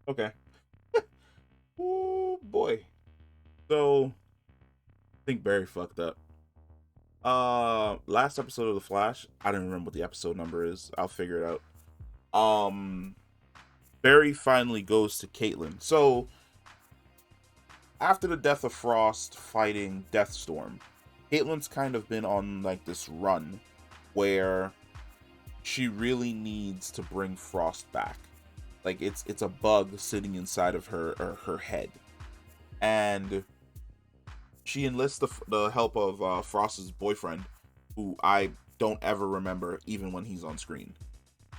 Okay. Oh boy. So I think Barry fucked up. Last episode of The Flash, I don't remember what the episode number is. I'll figure it out. Barry finally goes to Caitlin. So after the death of Frost fighting Deathstorm, Caitlin's kind of been on like this run where she really needs to bring Frost back. Like it's a bug sitting inside of her head, and she enlists the help of Frost's boyfriend, who I don't ever remember even when he's on screen.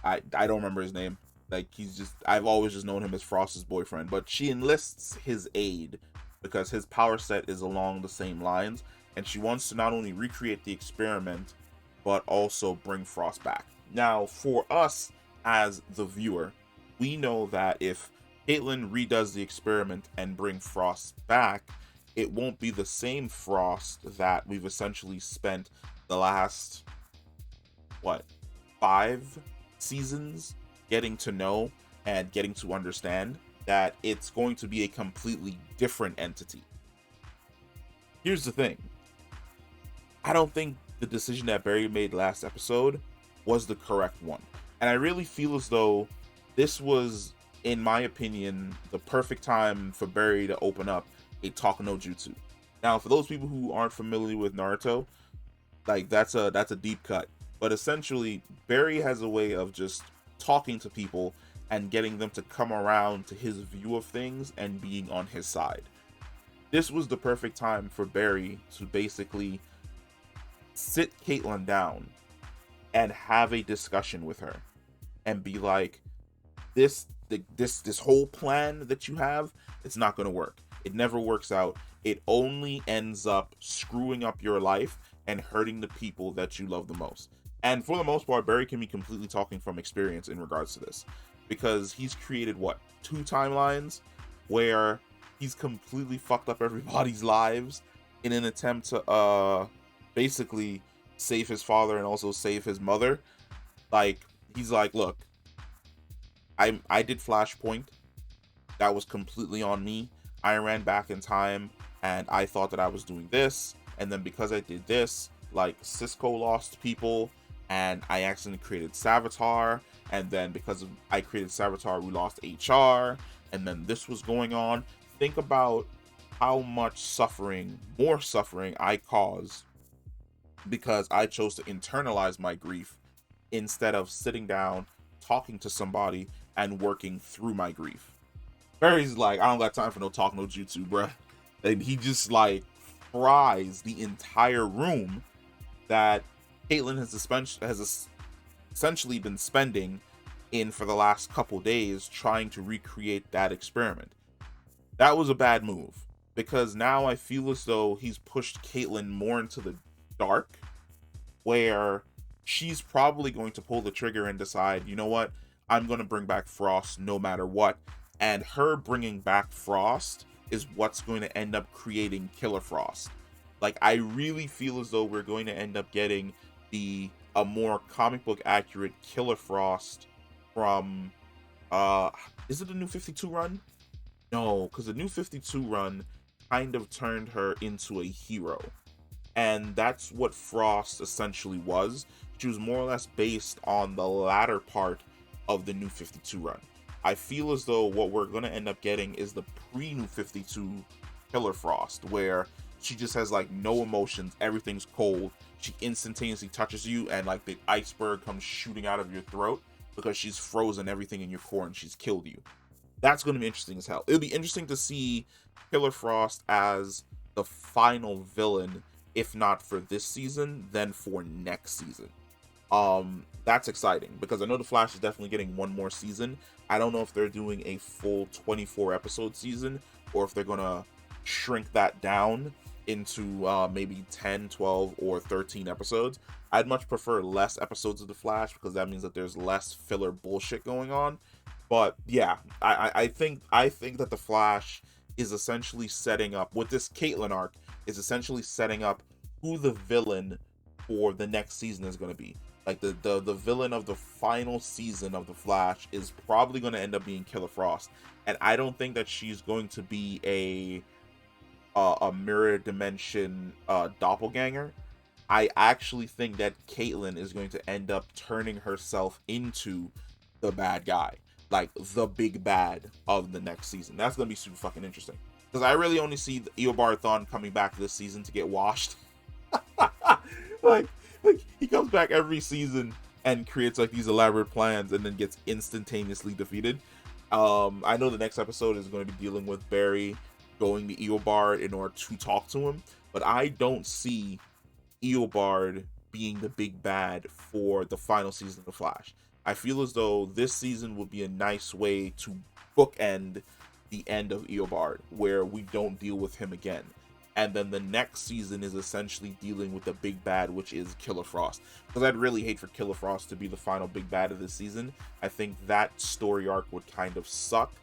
I don't remember his name. Like he's just I've always just known him as Frost's boyfriend, but she enlists his aid because his power set is along the same lines, and she wants to not only recreate the experiment but also bring Frost back. Now, for us as the viewer, we know that if Caitlin redoes the experiment and bring Frost back, it won't be the same Frost that we've essentially spent the last what 5 seasons getting to know and getting to understand. That it's going to be a completely different entity. Here's the thing, I don't think the decision that Barry made last episode was the correct one. And I really feel as though this was, in my opinion, the perfect time for Barry to open up a Talk no Jutsu. Now, for those people who aren't familiar with Naruto, like that's a deep cut. But essentially, Barry has a way of just talking to people and getting them to come around to his view of things and being on his side. This was the perfect time for Barry to basically sit Caitlyn down and have a discussion with her and be like, this whole plan that you have, it's not going to work. It never works out. It only ends up screwing up your life and hurting the people that you love the most. And for the most part, Barry can be completely talking from experience in regards to this, because he's created what, 2 timelines where he's completely fucked up everybody's lives in an attempt to basically save his father and also save his mother. Like, he's like, look, I did Flashpoint. That was completely on me. I ran back in time and I thought that I was doing this, and then because I did this, like Cisco lost people, and I accidentally created Savitar, and then because of I created Savitar, we lost HR, and then this was going on. Think about how much suffering, more suffering I caused because I chose to internalize my grief instead of sitting down, talking to somebody, and working through my grief. Barry's like, I don't got time for no talk, no jutsu, bruh. And he just like fries the entire room that Caitlyn has essentially been spending in for the last couple days trying to recreate that experiment. That was a bad move because now I feel as though he's pushed Caitlyn more into the dark, where she's probably going to pull the trigger and decide, you know what, I'm going to bring back Frost no matter what. And her bringing back Frost is what's going to end up creating Killer Frost. Like, I really feel as though we're going to end up getting the a more comic book accurate Killer Frost from uh is it the new 52 run? No, because the new 52 run kind of turned her into a hero, and that's what Frost essentially was. She was more or less based on the latter part of the New 52 run. I feel as though what we're going to end up getting is the pre New 52 Killer Frost, where she just has like no emotions, everything's cold. She instantaneously touches you, and like the iceberg comes shooting out of your throat because she's frozen everything in your core and she's killed you. That's going to be interesting as hell. It'll be interesting to see Killer Frost as the final villain, if not for this season, then for next season. That's exciting because I know the Flash is definitely getting one more season. I don't know if they're doing a full 24 episode season or if they're gonna shrink that down into maybe 10, 12, or 13 episodes. I'd much prefer less episodes of the Flash because that means that there's less filler bullshit going on. But yeah, I think that the Flash is essentially setting up with this Caitlyn arc, is essentially setting up who the villain for the next season is going to be. Like the villain of the final season of the Flash is probably going to end up being Killer Frost, and I don't think that she's going to be a mirror dimension doppelganger. I actually think that Caitlyn is going to end up turning herself into the bad guy, like the big bad of the next season. That's gonna be super fucking interesting because I really only see the Eobard Thawne coming back this season to get washed. like, like he comes back every season and creates like these elaborate plans and then gets instantaneously defeated. I know the next episode is going to be dealing with Barry going to Eobard in order to talk to him, but I don't see Eobard being the big bad for the final season of The Flash. I feel as though this season would be a nice way to bookend the end of Eobard, where we don't deal with him again. And then the next season is essentially dealing with the big bad, which is Killer Frost. Because I'd really hate for Killer Frost to be the final big bad of this season. I think that story arc would kind of suck.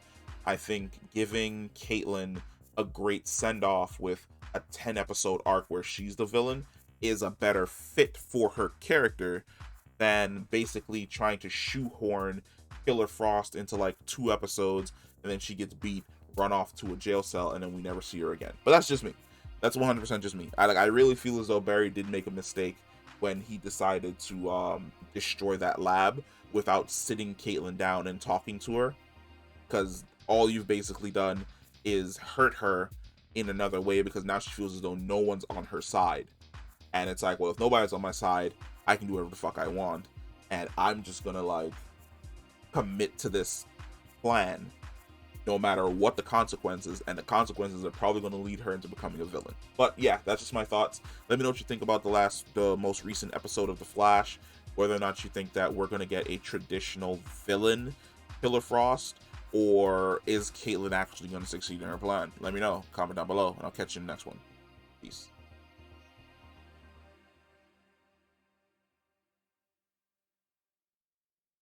I think giving Caitlyn a great send-off with a 10-episode arc where she's the villain is a better fit for her character than basically trying to shoehorn Killer Frost into like 2 episodes and then she gets beat, run off to a jail cell, and then we never see her again. But that's just me. That's 100% just me. I really feel as though Barry did make a mistake when he decided to destroy that lab without sitting Caitlyn down and talking to her, because all you've basically done is hurt her in another way, because now she feels as though no one's on her side. And it's like, well, if nobody's on my side, I can do whatever the fuck I want. And I'm just gonna, like, commit to this plan no matter what the consequences. And the consequences are probably gonna lead her into becoming a villain. But yeah, that's just my thoughts. Let me know what you think about the most recent episode of The Flash. Whether or not you think that we're gonna get a traditional villain, Killer Frost, or is Caitlyn actually gonna succeed in her plan? Let me know. Comment down below, and I'll catch you in the next one. Peace.